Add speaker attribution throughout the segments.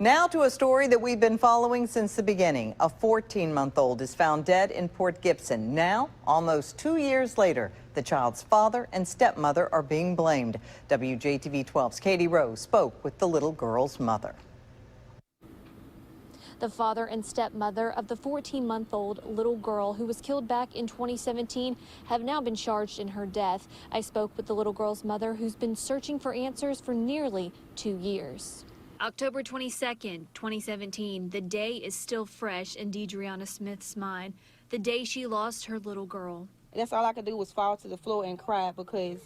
Speaker 1: Now to a story that we've been following since the beginning. A 14-month-old is found dead in Port Gibson. Now, almost 2 years later, the child's father and stepmother are being blamed. WJTV 12's Katie Rose spoke with the little girl's mother.
Speaker 2: The father and stepmother of the 14-month-old little girl who was killed back in 2017 have now been charged in her death. I spoke with the little girl's mother, who's been searching for answers for nearly 2 years. October 22nd, 2017, the day is still fresh in Dedreuna Smith's mind, the day she lost her little girl.
Speaker 3: That's all I could do was fall to the floor and cry, because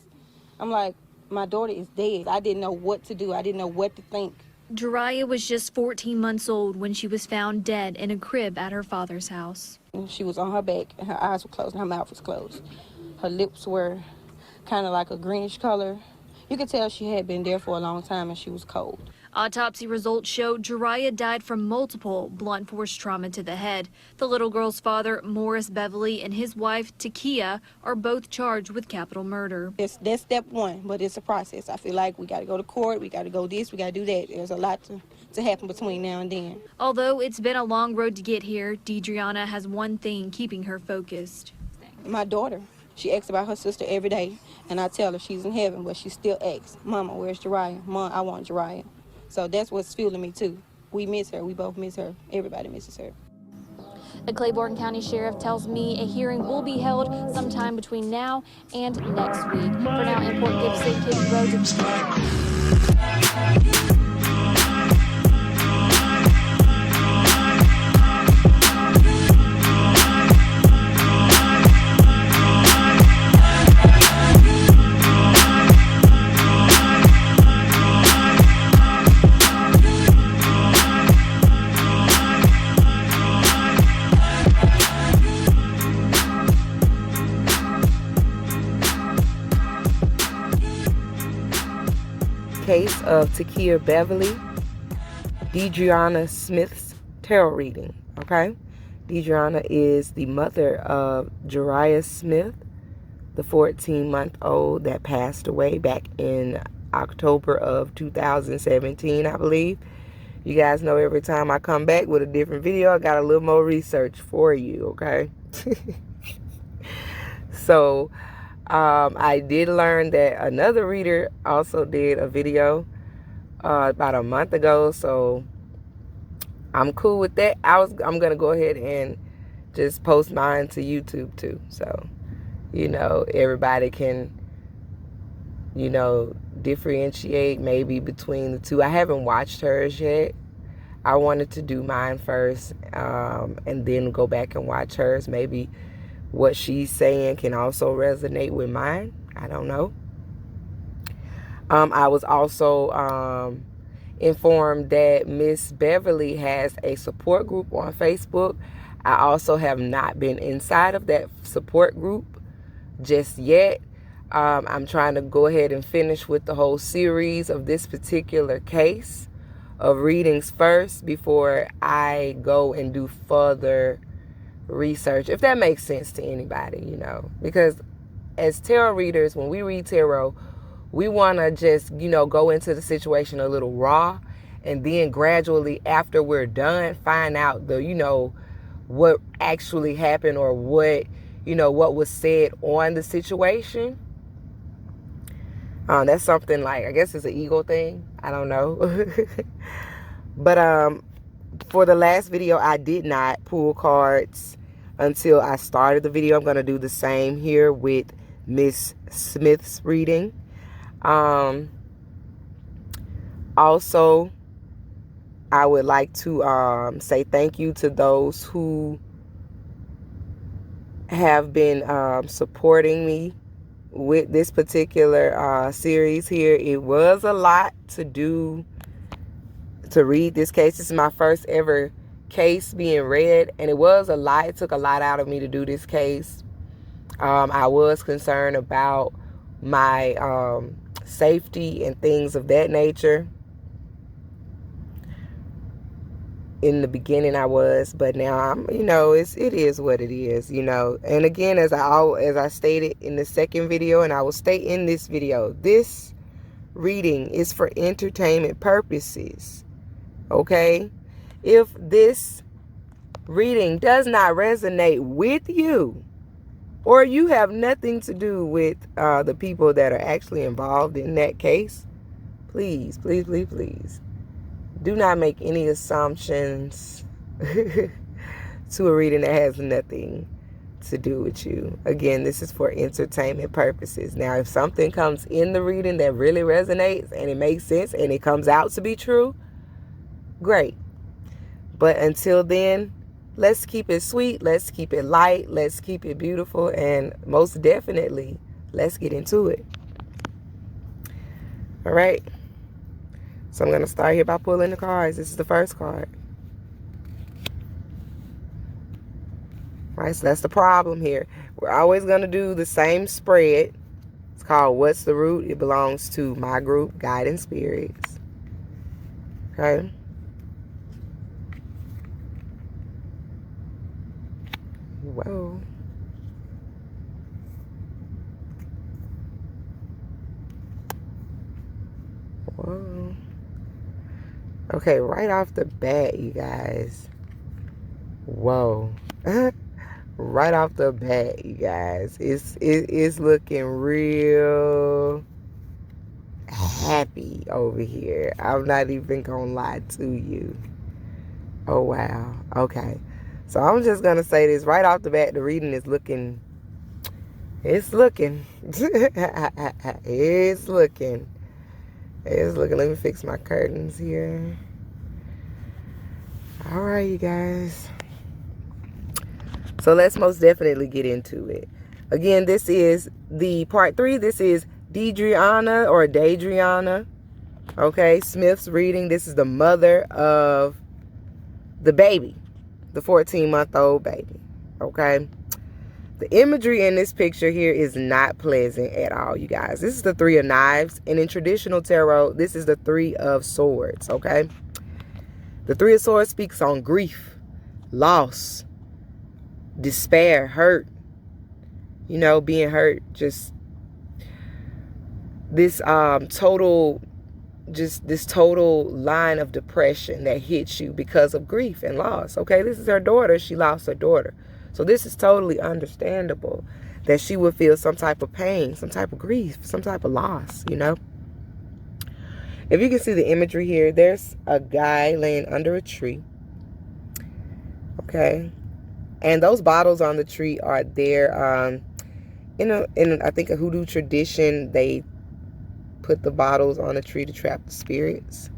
Speaker 3: I'm like, my daughter is dead. I didn't know what to do. I didn't know what to think.
Speaker 2: Jurayah was just 14 months old when she was found dead in a crib at her father's house.
Speaker 3: And she was on her back, and her eyes were closed, and her mouth was closed. Her lips were kind of like a greenish color. You could tell she had been there for a long time, and she was cold.
Speaker 2: Autopsy results showed Jurayah died from multiple blunt force trauma to the head. The little girl's father, Morris Bevily, and his wife, Takia, are both charged with capital murder.
Speaker 3: That's step one, but it's a process. I feel like we got to go to court, we got to go this, we got to do that. There's a lot to happen between now and then.
Speaker 2: Although it's been a long road to get here, Dedreuna has one thing keeping her focused.
Speaker 3: My daughter. She asks about her sister every day, and I tell her she's in heaven, but she still asks, Mama, where's Jurayah? Mom, I want Jurayah. So that's what's fueling me, too. We miss her. We both miss her. Everybody misses her.
Speaker 2: The Claiborne County Sheriff tells me a hearing will be held sometime between now and next week. For now, in Port Gibson, Katie Rose.
Speaker 4: Case of Takia Bevily, Dedreuna Smith's tarot reading. Okay, Dedreuna is the mother of Jurayah Smith, the 14-month-old that passed away back in October of 2017, I believe. You guys know every time I come back with a different video, I got a little more research for you. Okay, so I did learn that another reader also did a video about a month ago, so I'm cool with that. I'm gonna go ahead and just post mine to YouTube too, so everybody can differentiate maybe between the two. I haven't watched hers yet. I wanted to do mine first and then go back and watch hers. Maybe what she's saying can also resonate with mine. I don't know. I was also informed that Miss Bevily has a support group on Facebook. I also have not been inside of that support group just yet. I'm trying to go ahead and finish with the whole series of this particular case of readings first before I go and do further research, if that makes sense to anybody, because as tarot readers, when we read tarot, we want to just go into the situation a little raw, and then gradually after we're done find out the what actually happened, or what was said on the situation. That's something like, I guess it's an ego thing, I don't know. But for the last video, I did not pull cards until I started the video. I'm going to do the same here with Miss Smith's reading. Also, I would like to say thank you to those who have been supporting me with this particular series here. It was a lot to do to read this case. This is my first ever case being read, and it was a lot. It took a lot out of me to do this case. I was concerned about my safety and things of that nature. In the beginning I was, but now I'm, it is what it is, And again, as I stated in the second video, and I will state in this video, this reading is for entertainment purposes. okay? If this reading does not resonate with you, or you have nothing to do with the people that are actually involved in that case, please, please, please, please, do not make any assumptions to a reading that has nothing to do with you. Again, this is for entertainment purposes. Now, if something comes in the reading that really resonates and it makes sense and it comes out to be true, great. But until then, let's keep it sweet, let's keep it light, let's keep it beautiful, and most definitely, let's get into it. All right. So I'm going to start here by pulling the cards. This is the first card. All right, so that's the problem here. We're always going to do the same spread. It's called What's the Root? It belongs to my group, Guiding Spirits. Okay. Whoa. Whoa. Okay, right off the bat, you guys. Whoa. Right off the bat, you guys. It's looking real happy over here. I'm not even gonna lie to you. Oh, wow. Okay. So I'm just going to say this right off the bat. The reading is looking. It's looking. It's looking. It's looking. Let me fix my curtains here. All right, you guys. So let's most definitely get into it. Again, this is the part 3. This is Dedreuna or Dedreuna. Okay, Smith's reading. This is the mother of the baby. The 14-month-old baby, okay? The imagery in this picture here is not pleasant at all, you guys. This is the 3 of Knives, and in traditional tarot, this is the 3 of Swords, okay? The 3 of Swords speaks on grief, loss, despair, hurt, you know, being hurt, just this total line of depression that hits you because of grief and loss. Okay, this is her daughter. She lost her daughter. So this is totally understandable that she would feel some type of pain, some type of grief, some type of loss, you know. If you can see the imagery here, there's a guy laying under a tree. Okay. And those bottles on the tree are there. In I think a hoodoo tradition, they put the bottles on a tree to trap the spirits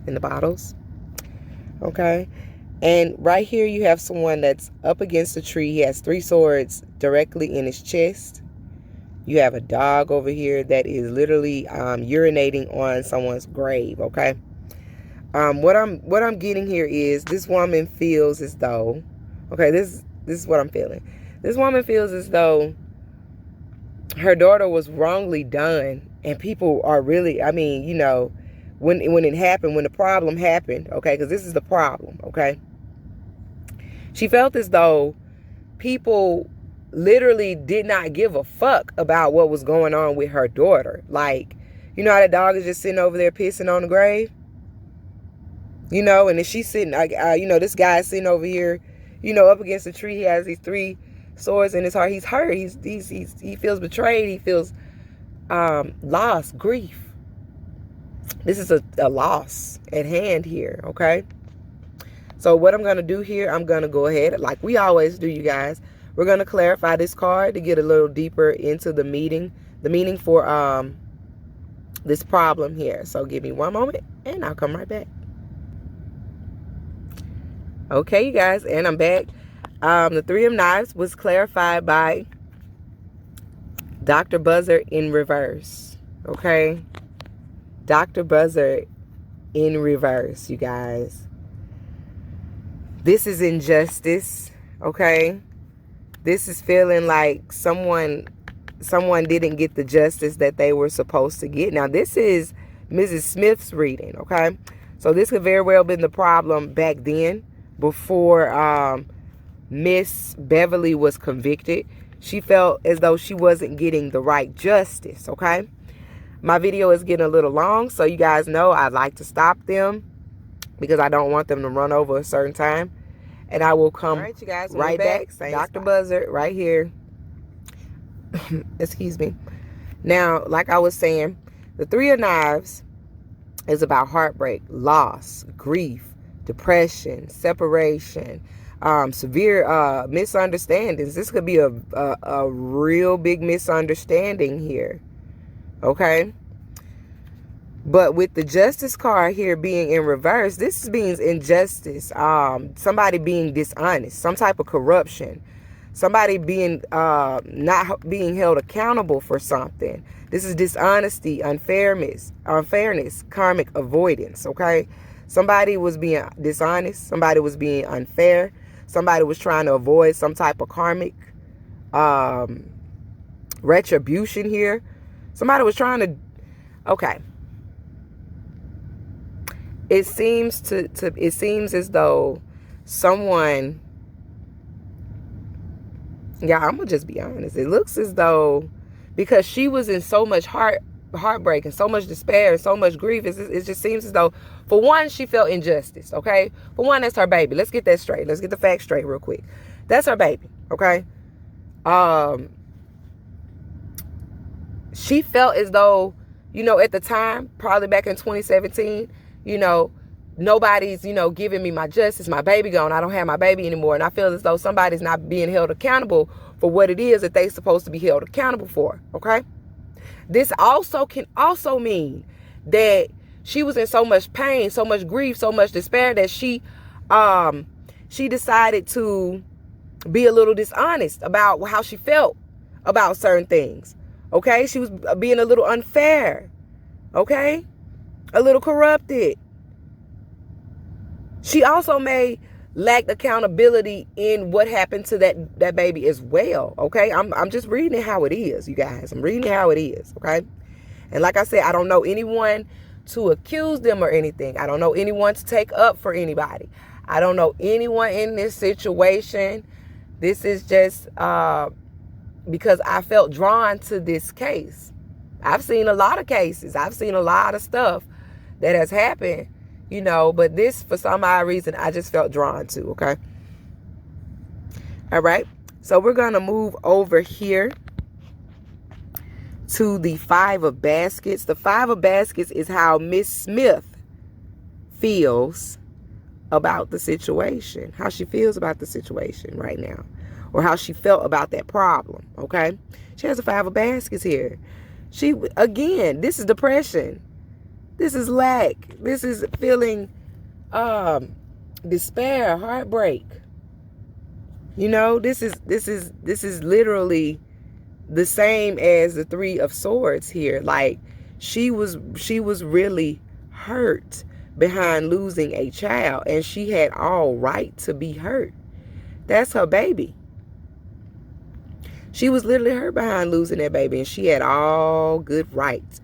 Speaker 4: in the bottles. Okay. And right here you have someone that's up against the tree. He has 3 swords directly in his chest. You have a dog over here that is literally urinating on someone's grave. Okay. What I'm getting here is this woman feels as though, okay, this is what I'm feeling. This woman feels as though her daughter was wrongly done, and people are really, I mean, you know, when it happened, when the problem happened, okay, because this is the problem, okay, she felt as though people literally did not give a fuck about what was going on with her daughter. Like, you know how that dog is just sitting over there pissing on the grave, you know, and then she's sitting, you know, this guy's sitting over here, you know, up against the tree. He has these 3 swords in his heart. He's hurt. He feels betrayed. He feels loss, grief. This is a loss at hand here, okay? So what I'm going to do here, I'm going to go ahead, like we always do, you guys. We're going to clarify this card to get a little deeper into the meaning for this problem here. So give me one moment, and I'll come right back. Okay, you guys, and I'm back. The 3 of Knives was clarified by Dr. Buzzer in reverse. Okay? Dr. Buzzer in reverse, you guys. This is injustice. Okay? This is feeling like someone didn't get the justice that they were supposed to get. Now, this is Mrs. Smith's reading. Okay? So this could very well have been the problem back then, before Miss Bevily was convicted. She felt as though she wasn't getting the right justice, okay? My video is getting a little long, so you guys know I like to stop them because I don't want them to run over a certain time. And I will come
Speaker 1: All right, you guys,
Speaker 4: right back. Dr. Buzzard right here. Excuse me. Now, like I was saying, the Three of Knives is about heartbreak, loss, grief, depression, separation, severe misunderstandings. This could be a real big misunderstanding here. Okay? But with the Justice card here being in reverse, this means injustice. Somebody being dishonest, some type of corruption. Somebody being not being held accountable for something. This is dishonesty, unfairness, karmic avoidance, okay? Somebody was being dishonest. Somebody was being unfair. Somebody was trying to avoid some type of karmic retribution here. Somebody was trying to, okay. It seems as though someone, yeah, I'm gonna just be honest. It looks as though because she was in so much heartbreak and so much despair and so much grief, it just seems as though, for one, she felt injustice, okay? For one, that's her baby. Let's get that straight. Let's get the facts straight real quick. That's her baby, okay? She felt as though, you know, at the time, probably back in 2017, you know, nobody's, you know, giving me my justice. My baby gone. I don't have my baby anymore. And I feel as though somebody's not being held accountable for what it is that they're supposed to be held accountable for, okay? This also can also mean that she was in so much pain, so much grief, so much despair that she decided to be a little dishonest about how she felt about certain things, okay? She was being a little unfair, okay? A little corrupted. She also may lack accountability in what happened to that baby as well, okay? I'm just reading it how it is, you guys. I'm reading it how it is, okay? And like I said, I don't know anyone to accuse them or anything. I don't know anyone to take up for anybody. I don't know anyone in this situation. This is just because I felt drawn to this case. I've seen a lot of cases. I've seen a lot of stuff that has happened, you know, but this, for some odd reason, I just felt drawn to, okay? All right. So we're going to move over here to the Five of Baskets. The Five of Baskets is how Miss Smith feels about the situation, how she feels about the situation right now, or how she felt about that problem, okay? She has a Five of Baskets here. She, again, this is depression. This is lack. This is feeling despair, heartbreak. You know, this is literally the same as the Three of Swords here. Like she was really hurt behind losing a child, and she had all right to be hurt. That's her baby. She was literally hurt behind losing that baby, and she had all good rights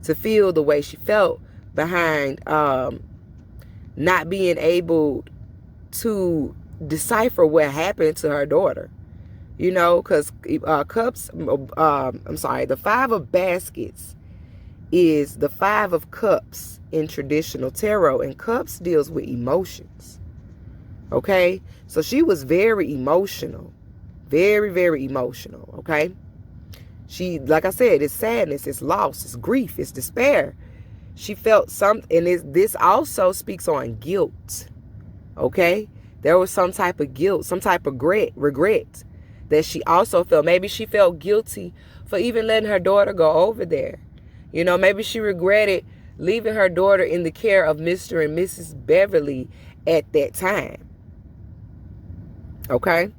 Speaker 4: to feel the way she felt behind not being able to decipher what happened to her daughter. You know, because the Five of Baskets is the Five of Cups in traditional tarot, and cups deals with emotions. Okay? So she was very emotional. Very, very emotional, okay? She, like I said, it's sadness, it's loss, it's grief, it's despair. She felt something, and this also speaks on guilt, okay? There was some type of guilt, some type of regret that she also felt. Maybe she felt guilty for even letting her daughter go over there. You know, maybe she regretted leaving her daughter in the care of Mr. and Mrs. Bevily at that time, okay?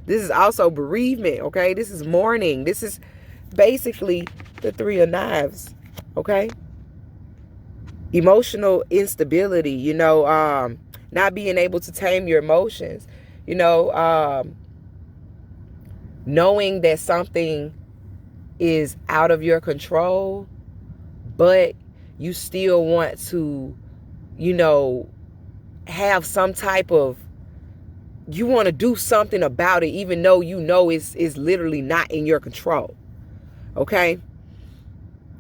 Speaker 4: This is also bereavement, okay? This is mourning. This is basically the Three of Knives, okay? Emotional instability, you know, not being able to tame your emotions, you know, knowing that something is out of your control, but you still want to, you know, have some type of, you want to do something about it, even though you know it's literally not in your control. Okay?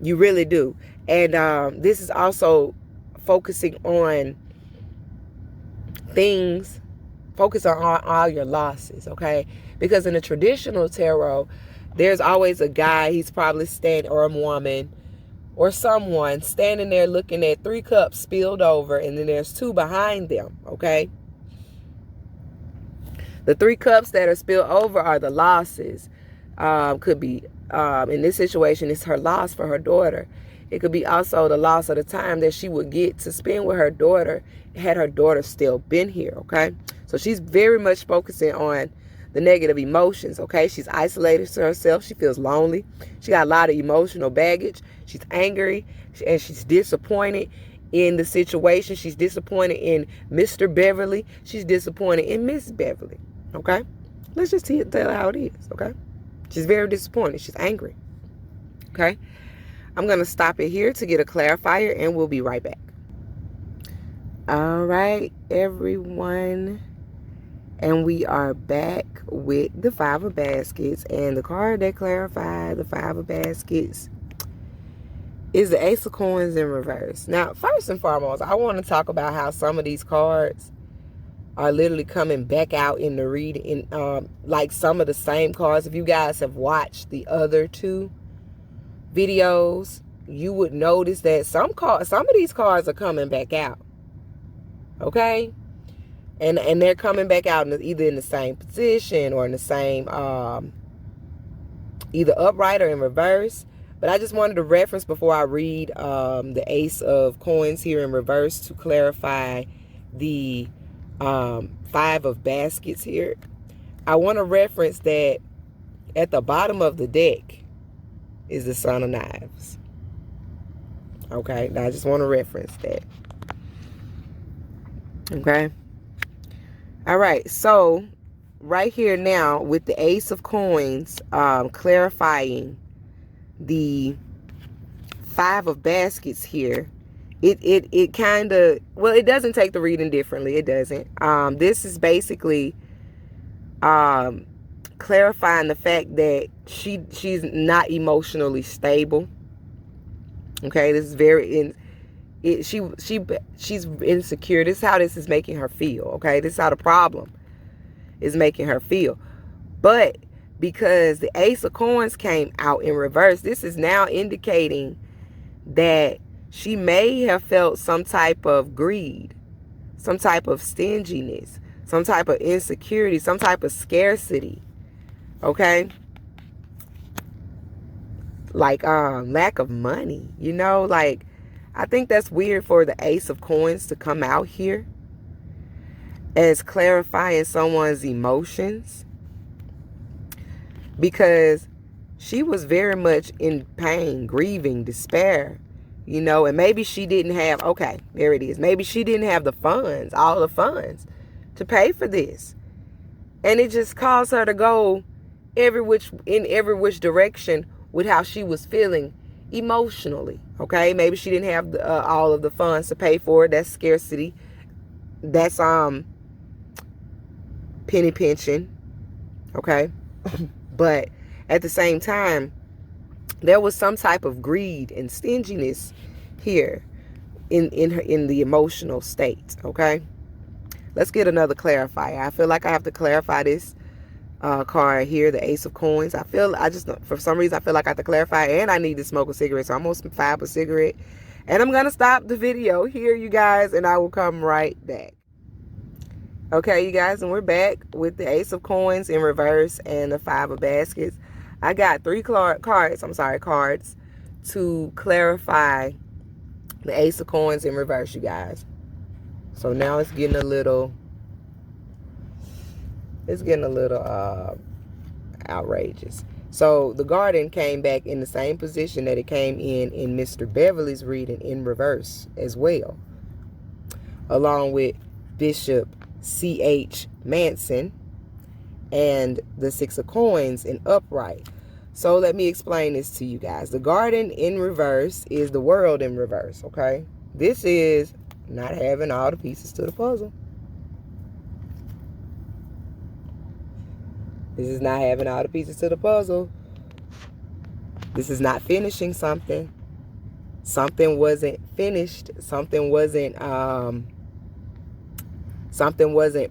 Speaker 4: You really do. And this is also focusing on things, focus on all your losses, okay? Because in the traditional tarot, there's always a guy, he's probably standing, or a woman, or someone standing there looking at 3 cups spilled over, and then there's 2 behind them, okay? The 3 cups that are spilled over are the losses. Could be, in this situation, it's her loss for her daughter. It could be also the loss of the time that she would get to spend with her daughter had her daughter still been here, okay? So she's very much focusing on the negative emotions, okay? She's isolated to herself. She feels lonely. She got a lot of emotional baggage. She's angry, and she's disappointed in the situation. She's disappointed in Mr. Bevily. She's disappointed in Miss Bevily, okay? Let's just tell her how it is, okay? She's very disappointed. She's angry, okay? I'm going to stop it here to get a clarifier, and we'll be right back. All right, everyone. And we are back with the 5 of baskets. And the card that clarified the 5 of baskets is the Ace of Coins in reverse. Now, first and foremost, I want to talk about how some of these cards are literally coming back out in the reading. Like some of the same cards. If you guys have watched the other 2 videos, you would notice that some of these cards are coming back out. Okay? And they're coming back out either in the same position or in the same either upright or in reverse. But I just wanted to reference before I read the Ace of Coins here in reverse to clarify the 5 of baskets here. I want to reference that at the bottom of the deck is the Son of Knives. Okay, now I just want to reference that. Okay. All right, so right here now with the Ace of Coins, clarifying the 5 of baskets here, it kind of, well, it doesn't take the reading differently. It doesn't. This is basically clarifying the fact that she's not emotionally stable. Okay, this is very she's insecure. This is how this is making her feel. Okay, this is how the problem is making her feel. But because the Ace of Coins came out in reverse, this is now indicating that she may have felt some type of greed, some type of stinginess, some type of insecurity, some type of scarcity. Okay, like lack of money, you know, like I think that's weird for the Ace of Coins to come out here as clarifying someone's emotions, because she was very much in pain, grieving, despair, you know, and maybe she didn't have, okay, there it is. Maybe she didn't have the funds, all the funds to pay for this. And it just caused her to go in every which direction with how she was feeling emotionally. Okay, maybe she didn't have all of the funds to pay for it. That's scarcity. That's penny pinching. Okay, but at the same time, there was some type of greed and stinginess here in the emotional state. Okay, let's get another clarifier. I feel like I have to clarify this card here, the Ace of Coins. For some reason I feel like I have to clarify, and I need to smoke a cigarette, so I'm gonna fire up a cigarette, and I'm gonna stop the video here, you guys, and I will come right back. Okay, you guys, and we're back with the Ace of Coins in reverse and the 5 of baskets. I got 3 cards to clarify the Ace of Coins in reverse, you guys. So now it's getting a little outrageous. So the Garden came back in the same position that it came in Mr. Bevily's reading in reverse as well, along with Bishop C.H. Manson and the 6 of Coins in upright. So let me explain this to you guys. The Garden in reverse is the World in reverse, okay? This is not having all the pieces to the puzzle. This is not having all the pieces to the puzzle. This is not finishing something. Something wasn't finished. Something wasn't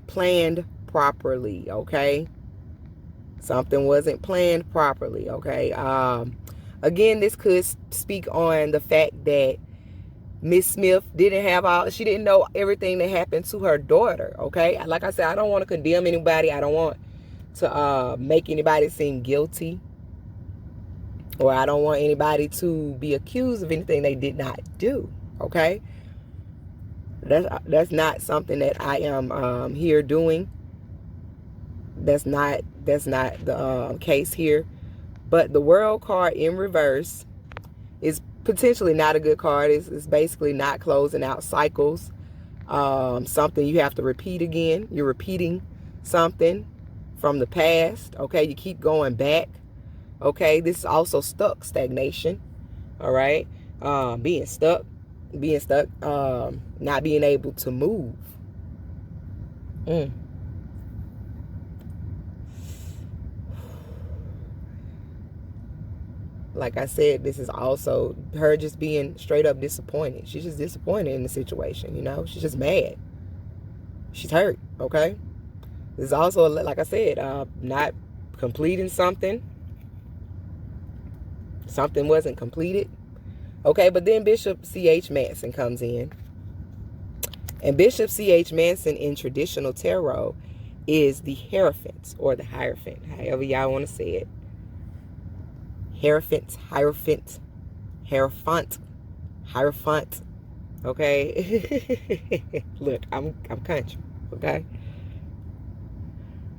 Speaker 4: planned properly, okay? Something wasn't planned properly, okay? Again, this could speak on the fact that Miss Smith she didn't know everything that happened to her daughter, okay? Like I said, I don't want to condemn anybody. I don't want to make anybody seem guilty, or I don't want anybody to be accused of anything they did not do, okay? That's not something that I am here doing. That's not the case here. But the world card in reverse is potentially not a good card. It's basically not closing out cycles. Something you have to repeat again. You're repeating something from the past. Okay, you keep going back. Okay, this is also stagnation. All right, being stuck, not being able to move. Like I said, this is also her just being straight up disappointed. She's just disappointed in the situation, you know. She's just mad. She's hurt, okay? This is also, like I said, not completing something. Something wasn't completed. Okay, but then Bishop C.H. Manson comes in. And Bishop C.H. Manson in traditional tarot is the Hierophant, or the Hierophant, however y'all want to say it. Hierophant. Okay. Look, I'm country. Okay.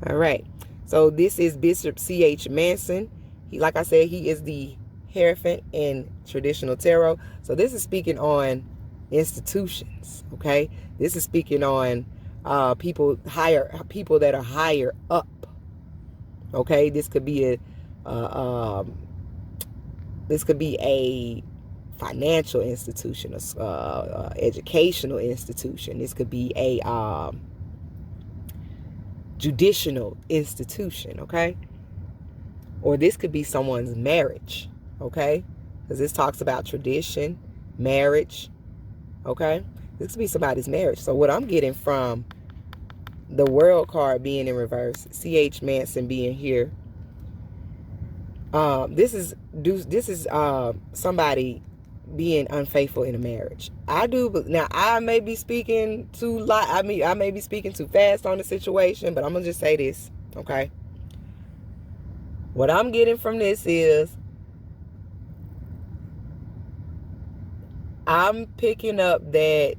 Speaker 4: All right. So this is Bishop C.H. Manson. Like I said, he is the Hierophant in traditional tarot. So this is speaking on institutions. Okay. This is speaking on people that are higher up. Okay. This could be a financial institution, a educational institution. This could be a judicial institution, okay? Or this could be someone's marriage, okay? Because this talks about tradition, marriage, okay? This could be somebody's marriage. So what I'm getting from the world card being in reverse, C.H. Manson being here, this is somebody being unfaithful in a marriage. Now I may be speaking too I may be speaking too fast on the situation, but I'm gonna just say this, okay? What I'm getting from this is I'm picking up that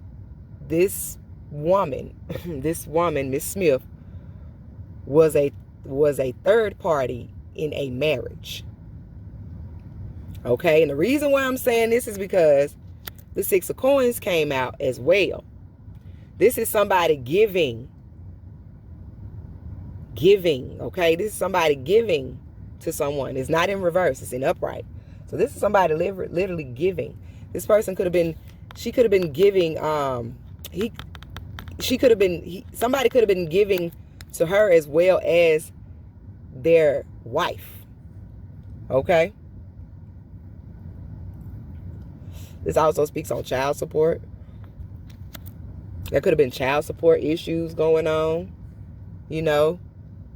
Speaker 4: this woman, Miss Smith, was a third party in a marriage. Okay, and the reason why I'm saying this is because the Six of Coins came out as well. This is somebody giving, okay? This is somebody giving to someone. It's not in reverse, it's in upright. So this is somebody literally giving. This person could have been, she could have been giving, somebody could have been giving to her as well as their wife. Okay? This also speaks on child support. There could have been child support issues going on, you know,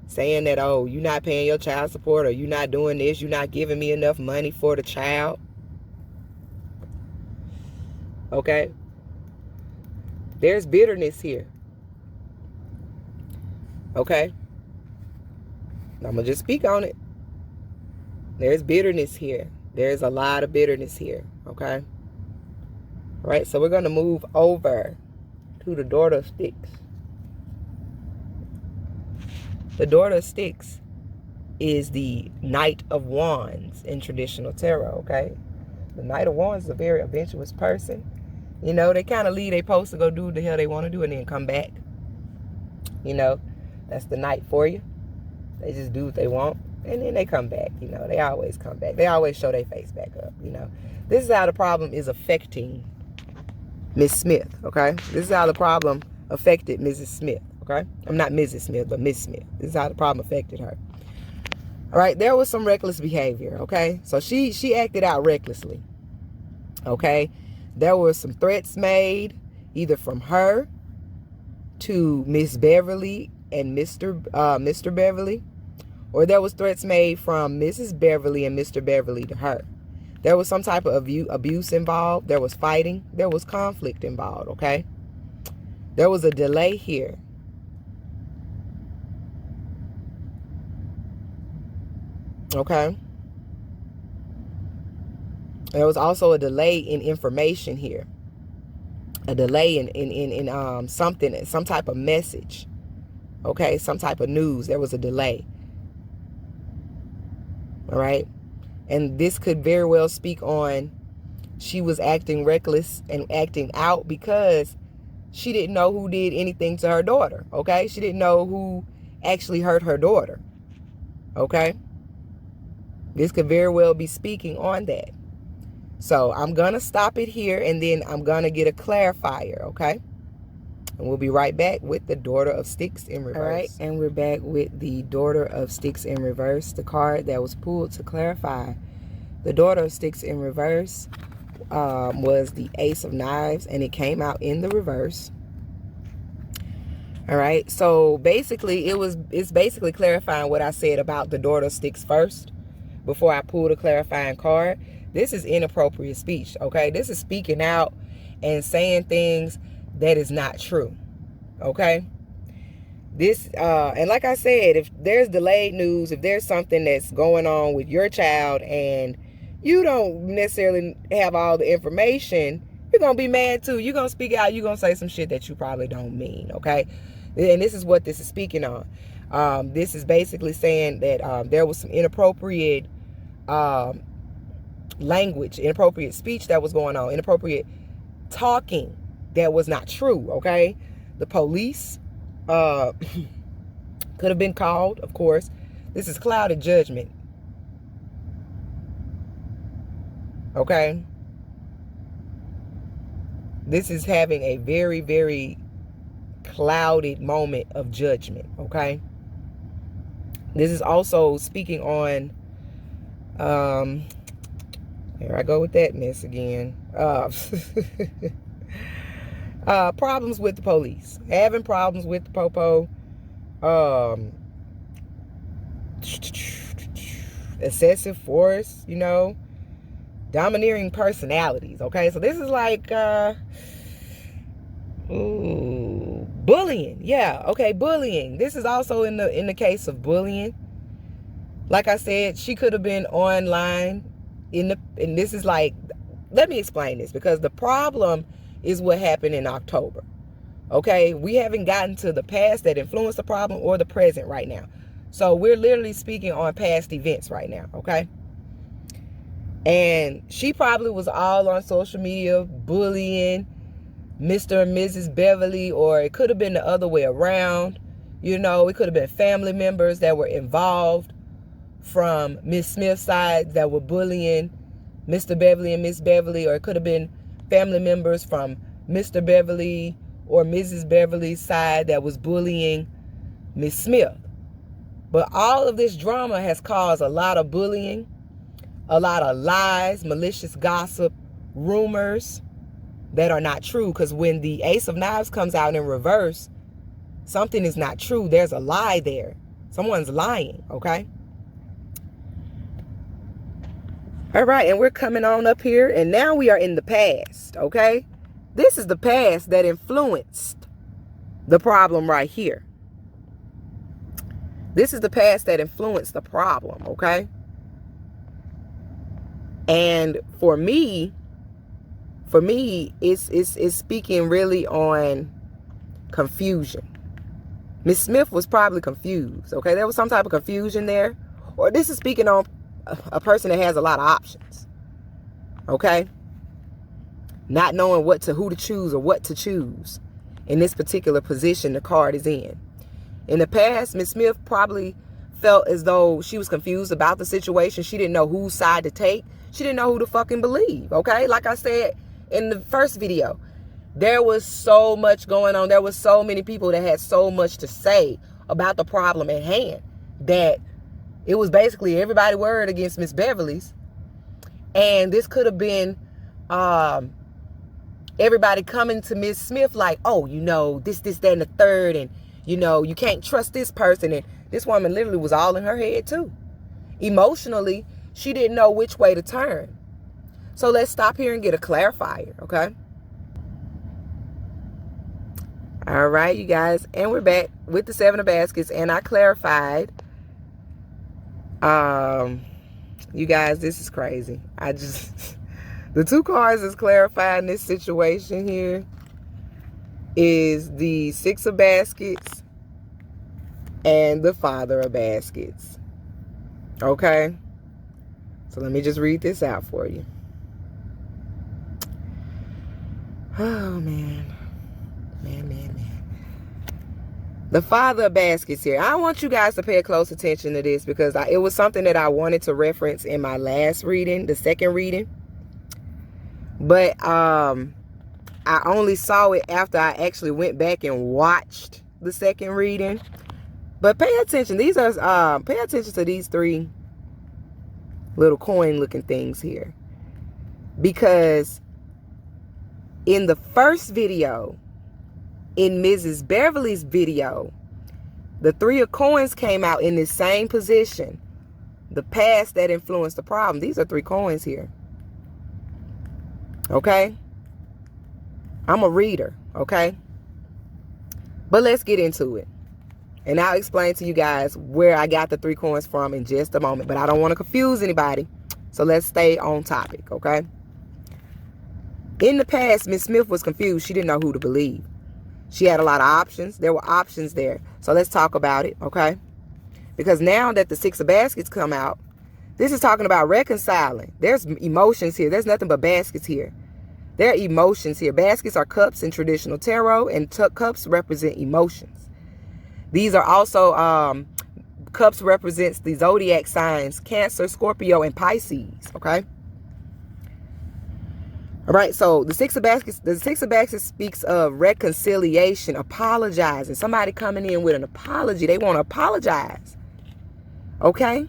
Speaker 4: saying that, oh, you're not paying your child support, or you're not doing this, you're not giving me enough money for the child. Okay? There's bitterness here. Okay? I'm going to just speak on it. There's bitterness here. There's a lot of bitterness here. Okay? All right, so we're going to move over to the Daughter of Sticks. The Daughter of Sticks is the Knight of Wands in traditional tarot, okay? The Knight of Wands is a very adventurous person. You know, they kind of leave their post to go do what the hell they want to do and then come back. You know, that's the Knight for you. They just do what they want and then they come back. You know, they always come back. They always show their face back up, you know. This is how the problem is affecting Miss Smith, okay? This is how the problem affected Mrs. Smith, okay? I'm not Mrs. Smith, but Miss Smith. This is how the problem affected her. All right, there was some reckless behavior, okay? So she acted out recklessly. Okay, there were some threats made either from her to Miss Bevily and Mr. Bevily, or there was threats made from Mrs. Bevily and Mr. Bevily to her. There was some type of abuse involved. There was fighting. There was conflict involved, okay? There was a delay here. Okay? There was also a delay in information here. A delay in something, some type of message. Okay? Some type of news. There was a delay. All right? And this could very well speak on she was acting reckless and acting out because she didn't know who did anything to her daughter. Okay? She didn't know who actually hurt her daughter. Okay? This could very well be speaking on that. So I'm going to stop it here and then I'm going to get a clarifier. Okay? And we'll be right back with the Daughter of Sticks in reverse. All right, and we're back with the Daughter of Sticks in reverse, the card that was pulled to clarify. The Daughter of Sticks in reverse was the Ace of Knives, and it came out in the reverse. All right, so basically it's basically clarifying what I said about the Daughter of Sticks first before I pulled a clarifying card. This is inappropriate speech, okay? This is speaking out and saying things that is not true. Okay, this and like I said, if there's delayed news, if there's something that's going on with your child and you don't necessarily have all the information, you're gonna be mad too. You're gonna speak out, you're gonna say some shit that you probably don't mean. Okay, and this is what this is speaking on. This is basically saying that there was some inappropriate language, inappropriate speech that was going on, inappropriate talking that was not true. Okay, the police could have been called, of course. This is clouded judgment. Okay, this is having a very, very clouded moment of judgment. Okay, this is also speaking on here I go with that mess again. Problems with the police, having problems with the popo, excessive force, you know, domineering personalities. Okay, so this is like bullying. Yeah, okay, bullying. This is also in the case of bullying. Like I said, she could have been online and this is like, let me explain this, because the problem is what happened in October. Okay, we haven't gotten to the past that influenced the problem or the present right now. So we're literally speaking on past events right now. Okay, and she probably was all on social media bullying Mr. and Mrs. Bevily, or it could have been the other way around. You know, it could have been family members that were involved from Miss Smith's side that were bullying Mr. Bevily and Miss Bevily, or it could have been family members from Mr. Bevily or Mrs. Bevily's side that was bullying Miss Smith. But all of this drama has caused a lot of bullying, a lot of lies, malicious gossip, rumors that are not true. Because when the Ace of Knives comes out in reverse, something is not true. There's a lie there. Someone's lying, okay? All right, and we're coming on up here, and now we are in the past, okay? This is the past that influenced the problem right here. This is the past that influenced the problem, okay? And for me, it's speaking really on confusion. Miss Smith was probably confused, okay? There was some type of confusion there. Or this is speaking on a person that has a lot of options, okay? Not knowing who to choose or what to choose in this particular position the card is in. In the past, Miss Smith probably felt as though she was confused about the situation. She didn't know whose side to take. She didn't know who to fucking believe, okay? Like I said in the first video, there was so much going on. There was so many people that had so much to say about the problem at hand that it was basically everybody word against Miss Bevily's. And this could have been everybody coming to Miss Smith like, oh, you know, this, that, and the third, and, you know, you can't trust this person. And this woman literally was all in her head too. Emotionally, she didn't know which way to turn. So let's stop here and get a clarifier, okay? All right, you guys, and we're back with the 7 of baskets, and I clarified. You guys, this is crazy. The 2 cards that's clarifying this situation here is the 6 of baskets and the Father of baskets. Okay? So let me just read this out for you. Oh, man. Man. The Father of baskets here. I want you guys to pay close attention to this because it was something that I wanted to reference in my last reading, the second reading. But I only saw it after I actually went back and watched the second reading. But pay attention. These are pay attention to these 3 little coin-looking things here. Because in the first video, in Mrs. Beverly's video, the 3 of coins came out in the same position. The past that influenced the problem. These are 3 coins here. Okay? I'm a reader, okay? But let's get into it. And I'll explain to you guys where I got the 3 coins from in just a moment. But I don't want to confuse anybody. So let's stay on topic, okay? In the past, Miss Smith was confused. She didn't know who to believe. She had a lot of options. There were options there. So let's talk about it, okay? Because now that the 6 of baskets come out, this is talking about reconciling. There's emotions here. There's nothing but baskets here. There are emotions here. Baskets are cups in traditional tarot, and cups represent emotions. These are also, cups represents the zodiac signs, Cancer, Scorpio, and Pisces, okay? All right, so the 6 of baskets speaks of reconciliation, apologizing. Somebody coming in with an apology. They want to apologize. Okay?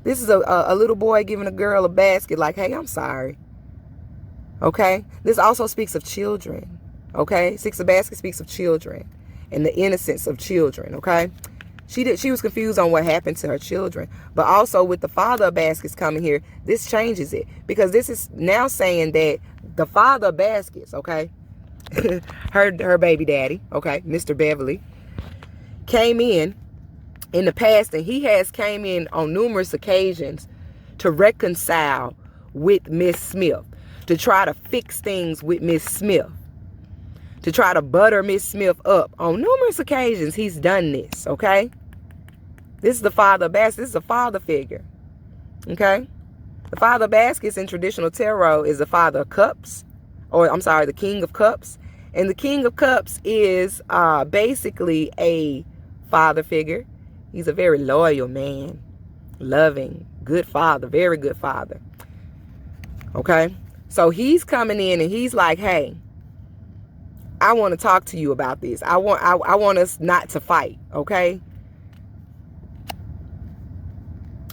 Speaker 4: This is a little boy giving a girl a basket like, hey, I'm sorry. Okay? This also speaks of children. Okay? 6 of baskets speaks of children and the innocence of children. Okay? She was confused on what happened to her children. But also with the Father of baskets coming here, this changes it. Because this is now saying that the Father of baskets, okay, her baby daddy, okay, Mr. Bevily, came in the past, and he has came in on numerous occasions to reconcile with Miss Smith, to try to fix things with Miss Smith, to try to butter Miss Smith up. On numerous occasions, he's done this, okay? This is the Father of baskets. This is a father figure, okay? The Father of baskets in traditional tarot is the Father of cups, or I'm sorry, the King of cups. And the King of cups is basically a father figure. He's a very loyal man, loving, good father, very good father. Okay? So he's coming in and he's like, hey, I want to talk to you about this. I want us not to fight, okay?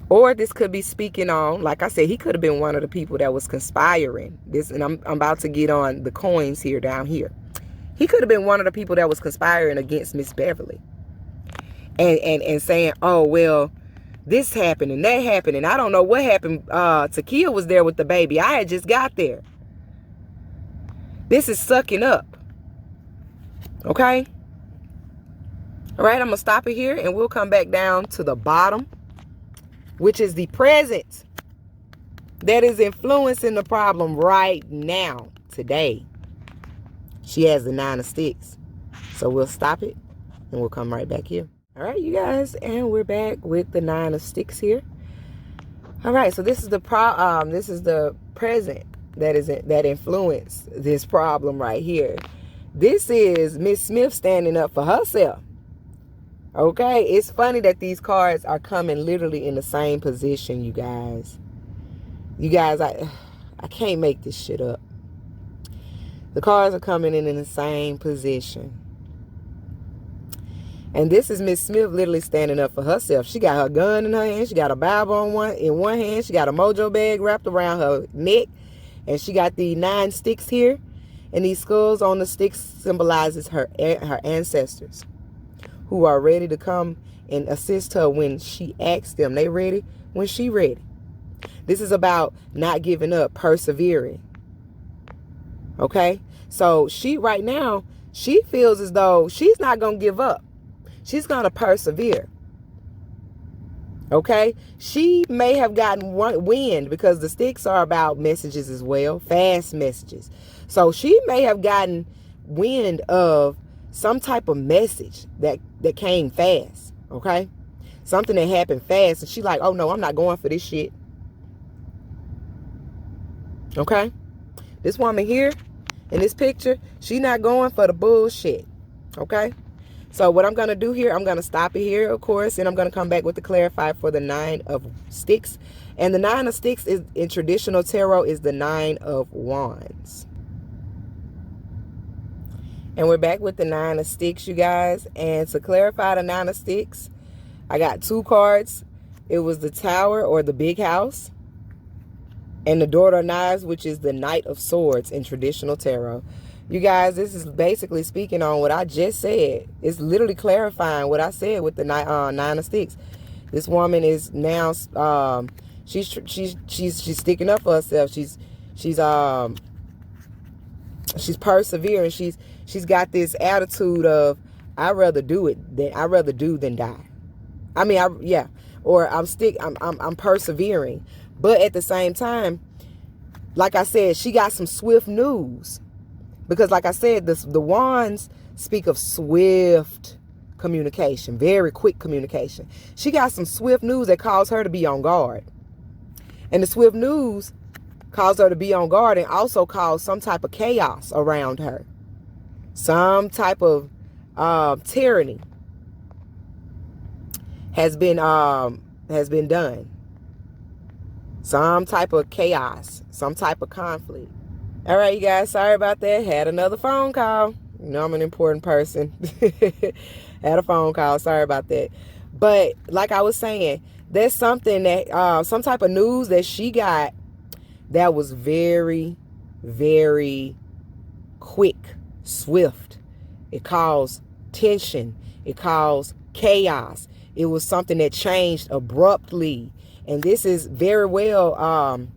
Speaker 4: Or this could be speaking on, like I said, he could have been one of the people that was conspiring. And I'm about to get on the coins here down here. He could have been one of the people that was conspiring against Miss Bevily. And saying, oh, well, this happened and that happened. And I don't know what happened. Takia was there with the baby. I had just got there. This is sucking up. Okay? All right, I'm going to stop it here and we'll come back down to the bottom, which is the present that is influencing the problem right now, today. She has the 9 of sticks. So we'll stop it and we'll come right back here. All right, you guys, and we're back with the 9 of sticks here. All right, so this is the present that influenced this problem right here. This is Miss Smith standing up for herself. Okay, it's funny that these cards are coming literally in the same position, you guys. You guys, I can't make this shit up. The cards are coming in the same position. And this is Miss Smith literally standing up for herself. She got her gun in her hand. She got a Bible in one hand. She got a mojo bag wrapped around her neck. And she got the 9 sticks here. And these skulls on the sticks symbolizes her ancestors who are ready to come and assist her when she asks them. They ready when she ready. This is about not giving up, persevering. Okay? So she right now, she feels as though she's not going to give up. She's going to persevere. Okay? She may have gotten wind because the sticks are about messages as well, fast messages. So she may have gotten wind of some type of message that came fast. Okay? Something that happened fast. And she like, oh no, I'm not going for this shit. Okay? This woman here in this picture, she not going for the bullshit. Okay? So what I'm going to do here, I'm going to stop it here, of course, and I'm going to come back with the clarify for the 9 of sticks. And the 9 of sticks is in traditional tarot is the 9 of wands. And we're back with the 9 of sticks, you guys. And to clarify the 9 of sticks, I got 2 cards. It was the Tower or the Big House. And the Daughter of Knives, which is the Knight of Swords in traditional tarot. You guys, this is basically speaking on what I just said. It's literally clarifying what I said with the 9 of sticks. This woman is now, she's sticking up for herself. She's persevering. She's got this attitude of I'd rather do than die. I mean, I'm persevering. But at the same time, like I said, she got some swift news. Because like I said, the wands speak of swift communication, very quick communication. She got some swift news that caused her to be on guard. And the swift news caused her to be on guard and also caused some type of chaos around her. Some type of tyranny has been done. Some type of chaos, some type of conflict. All right, you guys, sorry about that. Had another phone call. You know I'm an important person. Had a phone call. Sorry about that. But like I was saying, there's something that, some type of news that she got that was very, very quick, swift. It caused tension. It caused chaos. It was something that changed abruptly. And this is very well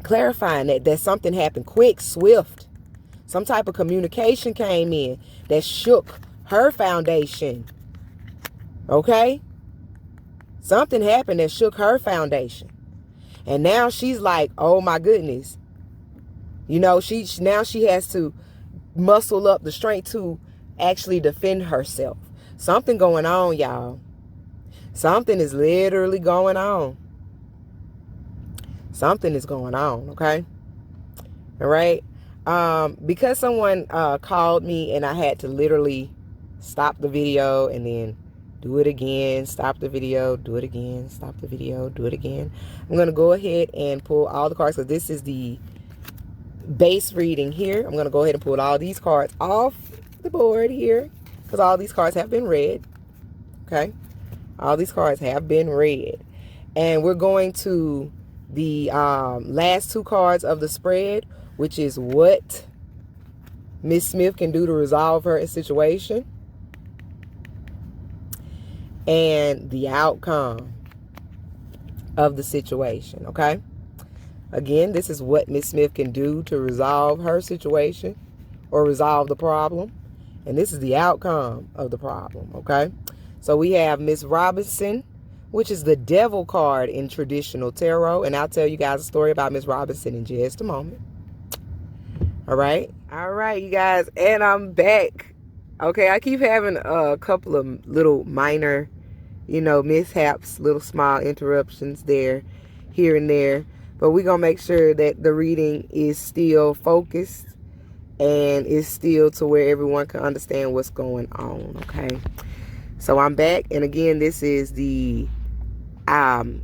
Speaker 4: clarifying that something happened quick, swift. Some type of communication came in that shook her foundation. Okay? Something happened that shook her foundation. And now she's like, oh my goodness. You know, now she has to muscle up the strength to actually defend herself. Something going on, y'all. Something is literally going on. Something is going on, okay? All right? Because someone called me and I had to literally stop the video and then do it again, stop the video, do it again, stop the video, do it again. I'm going to go ahead and pull all the cards because this is the base reading here. I'm going to go ahead and pull all these cards off the board here because all these cards have been read, okay? All these cards have been read. And we're going to the last 2 cards of the spread, which is what Miss Smith can do to resolve her situation and the outcome of the situation, okay? Again, this is what Miss Smith can do to resolve her situation or resolve the problem. And this is the outcome of the problem, okay? So we have Miss Robinson, which is the devil card in traditional tarot. And I'll tell you guys a story about Miss Robinson in just a moment. All right. All right, you guys. And I'm back. Okay, I keep having a couple of little minor, mishaps, little small interruptions there, here and there. But we're going to make sure that the reading is still focused and is still to where everyone can understand what's going on, okay? So I'm back, and again, this is the outcome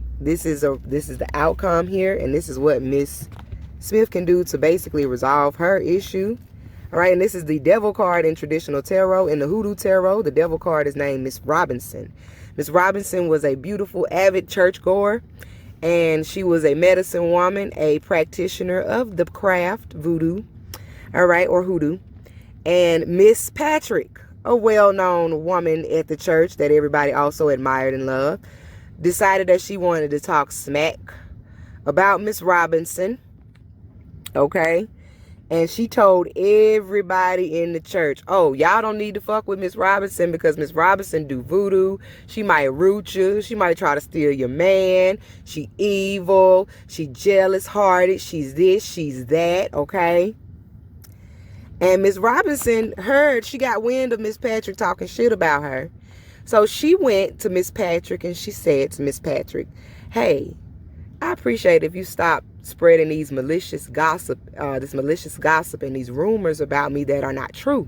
Speaker 4: here, and this is what Miss Smith can do to basically resolve her issue. All right, and this is the devil card in traditional tarot. In the hoodoo tarot, the devil card is named Miss Robinson. Miss Robinson was a beautiful, avid churchgoer, And she was a medicine woman, a practitioner of the craft, voodoo, all right, or hoodoo. And Miss Patrick, a well-known woman at the church that everybody also admired and loved, decided that she wanted to talk smack about Miss Robinson, okay? And she told everybody in the church, oh, y'all don't need to fuck with Miss Robinson because Miss Robinson do voodoo. She might root you. She might try to steal your man. She evil. She jealous-hearted. She's this, she's that, okay? And Miss Robinson she got wind of Miss Patrick talking shit about her. So she went to Miss Patrick and she said to Miss Patrick, hey, I appreciate if you stop spreading these malicious gossip, and these rumors about me that are not true,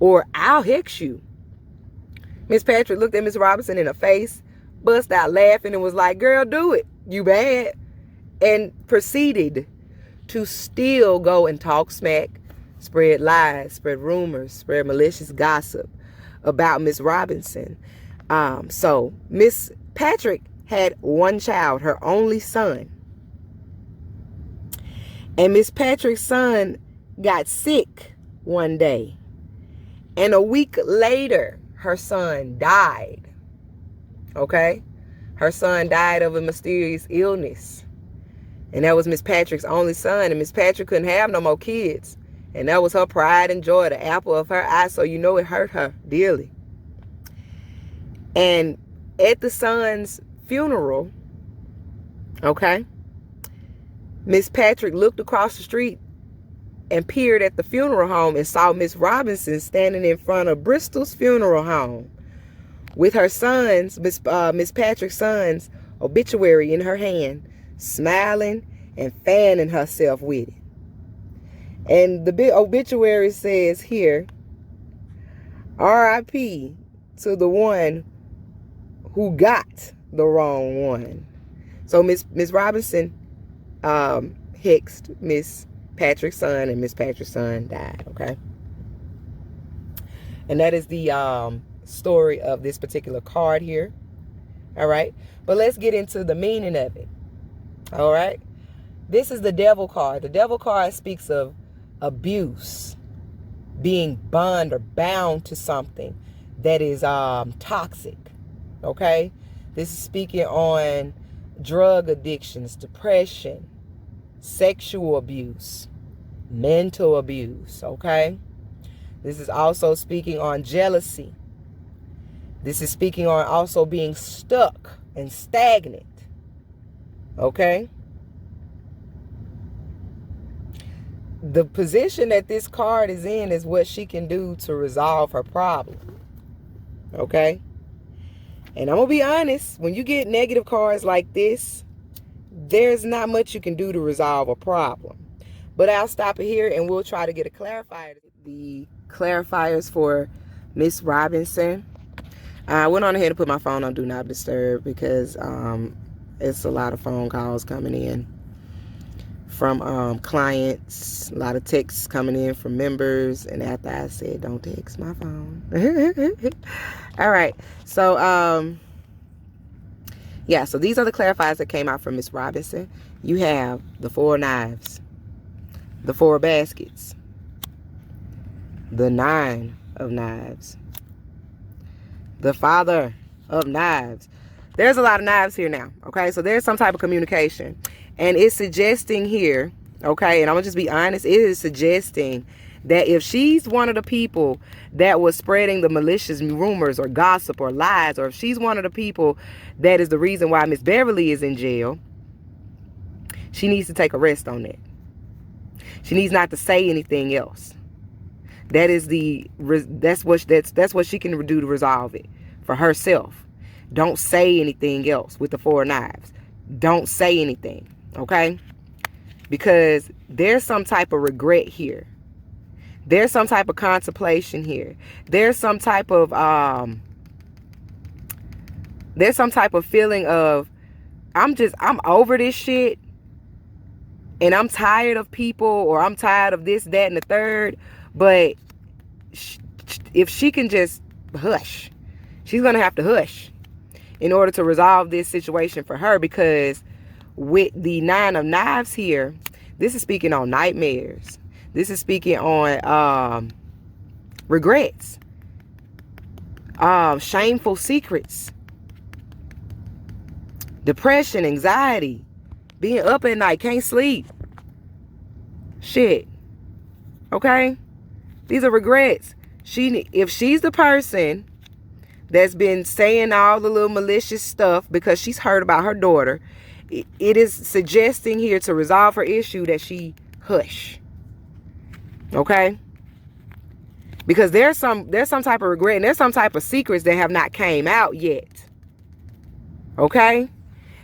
Speaker 4: or I'll hex you. Miss Patrick looked at Miss Robinson in the face, bust out laughing, and was like, girl, do it. You bad. And proceeded to still go and talk smack, spread lies, spread rumors, spread malicious gossip about Miss Robinson. So Miss Patrick had one child, her only son. And Miss Patrick's son got sick one day. And a week later, her son died. Okay? Her son died of a mysterious illness. And that was Miss Patrick's only son. And Miss Patrick couldn't have no more kids. And that was her pride and joy, the apple of her eye. So you know it hurt her dearly. And at the son's funeral, okay, Miss Patrick looked across the street and peered at the funeral home and saw Miss Robinson standing in front of Bristol's funeral home with her son's, Miss Patrick's son's obituary in her hand, smiling and fanning herself with it. And the obituary says here, R.I.P. to the one who got the wrong one. So Miss Robinson hexed Miss Patrick's son, and Miss Patrick's son died, okay? And that is the story of this particular card here, all right? But let's get into the meaning of it, all right? This is the devil card. The devil card speaks of abuse, being bond or bound to something that is toxic, okay? This is speaking on drug addictions, depression, sexual abuse, mental abuse, okay? This is also speaking on jealousy. This is speaking on also being stuck and stagnant, okay? The position that this card is in is what she can do to resolve her problem, okay? And I'm going to be honest, when you get negative cards like this, there's not much you can do to resolve a problem. But I'll stop it here and we'll try to get a clarifier. The clarifiers for Miss Robinson. I went on ahead and put my phone on Do Not Disturb because it's a lot of phone calls coming in from clients, a lot of texts coming in from members. And after I said, don't text my phone. All right. So, yeah, so these are the clarifiers that came out from Miss Robinson. You have the 4 knives, the 4 baskets, the 9 of knives, the Father of knives. There's a lot of knives here now, okay? So there's some type of communication. And it's suggesting here, okay, and I'm going to just be honest, it is suggesting that if she's one of the people that was spreading the malicious rumors or gossip or lies, or if she's one of the people that is the reason why Miss Bevily is in jail, she needs to take a rest on that. She needs not to say anything else. That is that's what she can do to resolve it for herself. Don't say anything else with the 4 knives. Don't say anything, okay? Because there's some type of regret here. There's some type of contemplation here. There's some type of feeling of I'm over this shit and I'm tired of people, or I'm tired of this, that, and the third. But if she can just hush, she's going to have to hush in order to resolve this situation for her, because with the 9 of Knives here, this is speaking on nightmares. This is speaking on regrets, shameful secrets, depression, anxiety, being up at night, can't sleep. Shit. Okay? These are regrets. If she's the person that's been saying all the little malicious stuff because she's heard about her daughter, it is suggesting here to resolve her issue that she hush. Okay? Because there's some type of regret and there's some type of secrets that have not came out yet. Okay?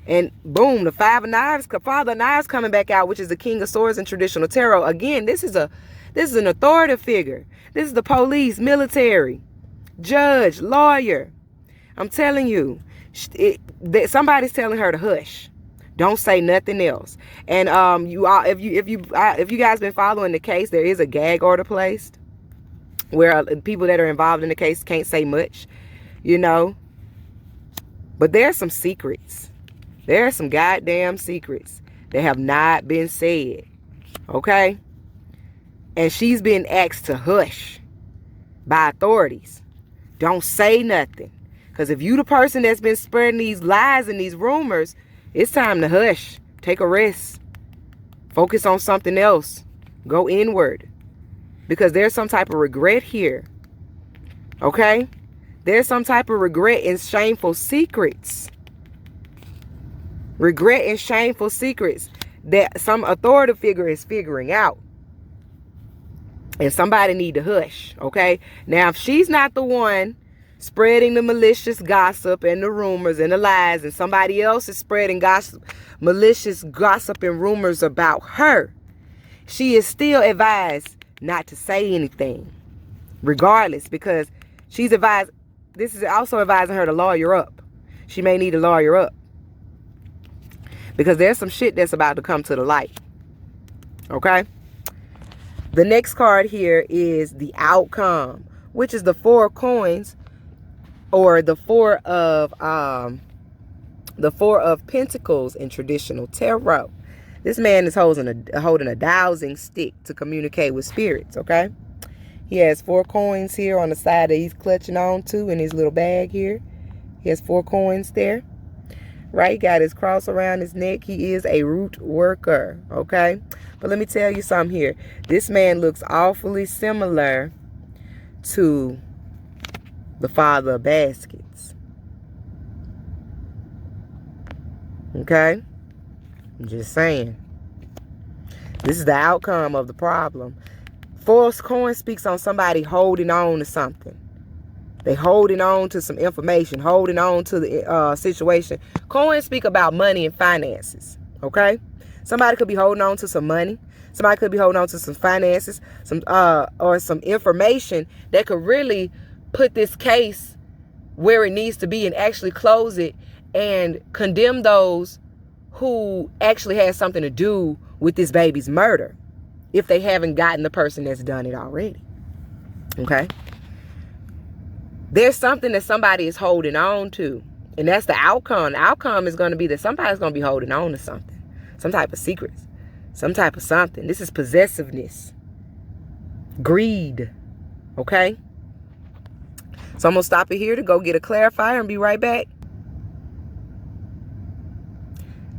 Speaker 4: And boom, the Father of Knives coming back out, which is the King of Swords in traditional tarot. Again, this is an authoritative figure. This is the police, military, judge, lawyer. I'm telling you, somebody's telling her to hush. Don't say nothing else. And if you guys been following the case, there is a gag order placed where people that are involved in the case can't say much, you know. But there's some secrets. There are some goddamn secrets that have not been said. Okay? And she's been asked to hush by authorities. Don't say nothing. Because if you the person that's been spreading these lies and these rumors, it's time to hush. Take a rest. Focus on something else. Go inward. Because there's some type of regret here. Okay? There's some type of regret and shameful secrets. Regret and shameful secrets that some authoritative figure is figuring out. And somebody need to hush, okay? Now, if she's not the one spreading the malicious gossip and the rumors and the lies, and somebody else is spreading malicious gossip and rumors about her, she is still advised not to say anything, regardless, because she's advised, this is also advising her to lawyer up. She may need to lawyer up. Because there's some shit that's about to come to the light. Okay? The next card here is the outcome, which is the 4 of coins, or the 4 of pentacles in traditional tarot. This man is holding a dowsing stick to communicate with spirits, okay? He has 4 coins here on the side that he's clutching on to in his little bag here. He has 4 coins there. Right? He got his cross around his neck. He is a root worker, okay? But let me tell you something here. This man looks awfully similar to the Father of Baskets. Okay? I'm just saying. This is the outcome of the problem. 4 of coins speaks on somebody holding on to something. They holding on to some information, holding on to the situation. Coins speak about money and finances, okay? Somebody could be holding on to some money. Somebody could be holding on to some finances, or some information that could really put this case where it needs to be and actually close it and condemn those who actually had something to do with this baby's murder, if they haven't gotten the person that's done it already, okay? There's something that somebody is holding on to. And that's the outcome. The outcome is going to be that somebody's going to be holding on to something. Some type of secrets. Some type of something. This is possessiveness. Greed. Okay? So I'm going to stop it here to go get a clarifier and be right back.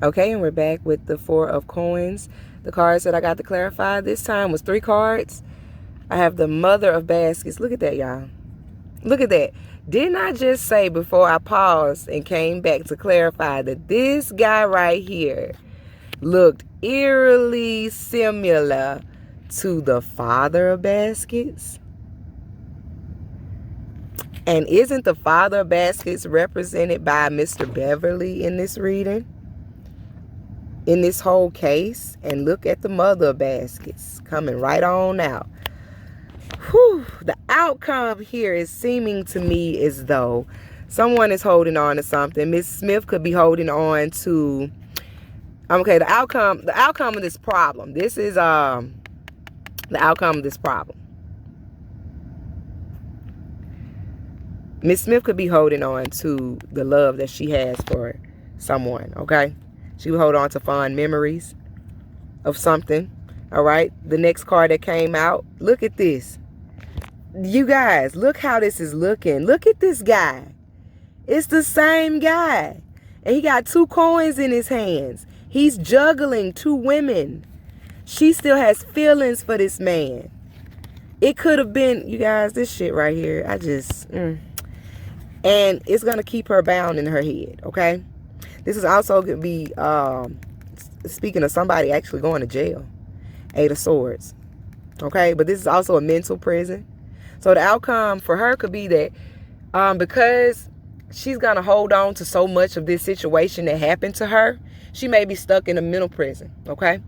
Speaker 4: Okay, and we're back with the 4 of coins. The cards that I got to clarify this time was 3 cards. I have the Mother of Baskets. Look at that, y'all. Look at that. Didn't I just say before I paused and came back to clarify that this guy right here looked eerily similar to the Father of Baskets? And isn't the Father of Baskets represented by Mr. Bevily in this reading? In this whole case? And look at the Mother of Baskets coming right on out. Whew, the outcome here is seeming to me as though someone is holding on to something. Miss Smith could be holding on to, okay, the outcome of this problem. This is the outcome of this problem. Miss Smith could be holding on to the love that she has for someone, okay? She would hold on to fond memories of something. All right. The next card that came out. Look at this. You guys, look how this is looking. Look at this guy. It's the same guy. And he got 2 coins in his hands. He's juggling 2 women. She still has feelings for this man. It could have been, you guys, this shit right here. And it's going to keep her bound in her head, okay? This is also going to be, speaking of somebody actually going to jail. 8 of Swords, okay? But this is also a mental prison. So the outcome for her could be that because she's going to hold on to so much of this situation that happened to her, she may be stuck in a mental prison, okay?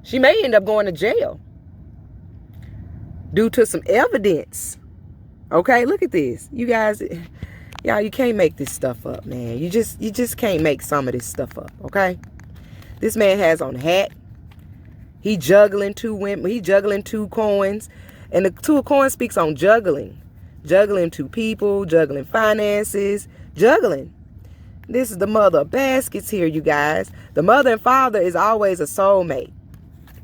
Speaker 4: She may end up going to jail due to some evidence, okay? Look at this. You guys, y'all, you can't make this stuff up, man. You just can't make some of this stuff up, okay? This man has on a hat. He juggling 2 women. He juggling 2 coins. And the 2 of coins speaks on juggling. Juggling 2 people, juggling finances, juggling. This is the mother of baskets here, you guys. The mother and father is always a soulmate.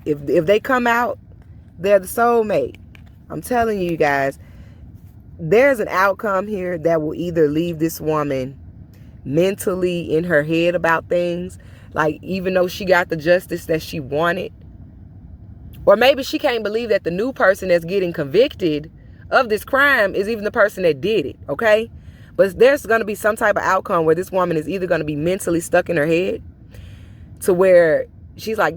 Speaker 4: If they come out, they're the soulmate. I'm telling you guys, there's an outcome here that will either leave this woman mentally in her head about things, like even though she got the justice that she wanted, or maybe she can't believe that the new person that's getting convicted of this crime is even the person that did it, okay? But there's going to be some type of outcome where this woman is either going to be mentally stuck in her head to where she's like,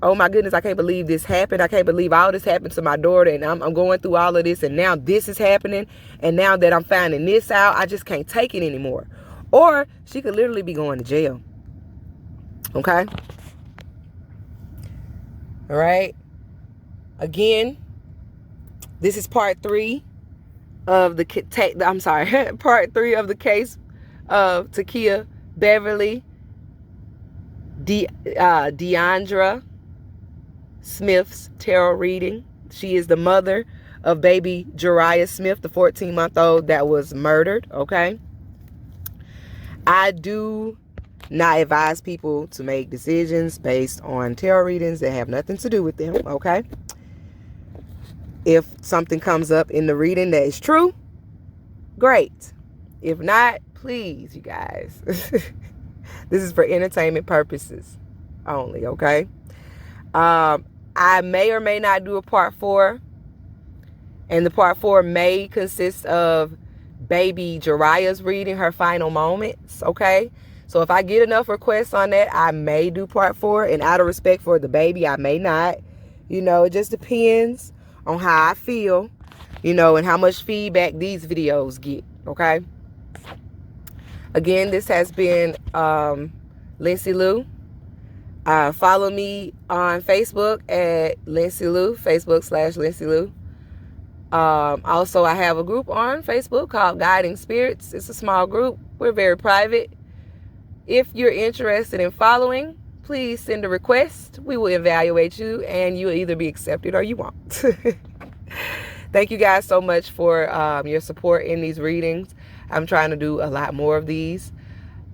Speaker 4: oh my goodness, I can't believe this happened. I can't believe all this happened to my daughter, and I'm going through all of this, and now this is happening, and now that I'm finding this out, I just can't take it anymore. Or she could literally be going to jail, okay? All right. Again, this is part 3 of the part 3 of the case of Takia Bevily Dedreuna Smith's tarot reading. She is the mother of baby Jurayah Smith, the 14-month-old that was murdered, okay? I do not advise people to make decisions based on tarot readings that have nothing to do with them, okay? If something comes up in the reading that is true, great. If not, please, you guys. This is for entertainment purposes only, okay? I may or may not do a part 4. And the part 4 may consist of baby Jurayah's reading her final moments, okay? So if I get enough requests on that, I may do part 4. And out of respect for the baby, I may not. You know, it just depends on how I feel, you know, and how much feedback these videos get, okay? Again, this has been Lindsay Lou. Follow me on Facebook at Lindsay Lou, Facebook/Lindsay Lou. Also, I have a group on Facebook called Guiding Spirits. It's a small group. We're very private. If you're interested in following, please send a request. We will evaluate you, and you will either be accepted or you won't. Thank you guys so much for your support in these readings. I'm trying to do a lot more of these.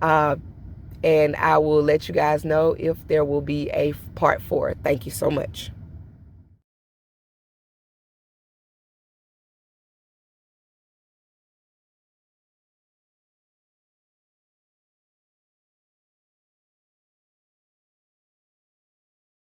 Speaker 4: And I will let you guys know if there will be a part 4. Thank you so much.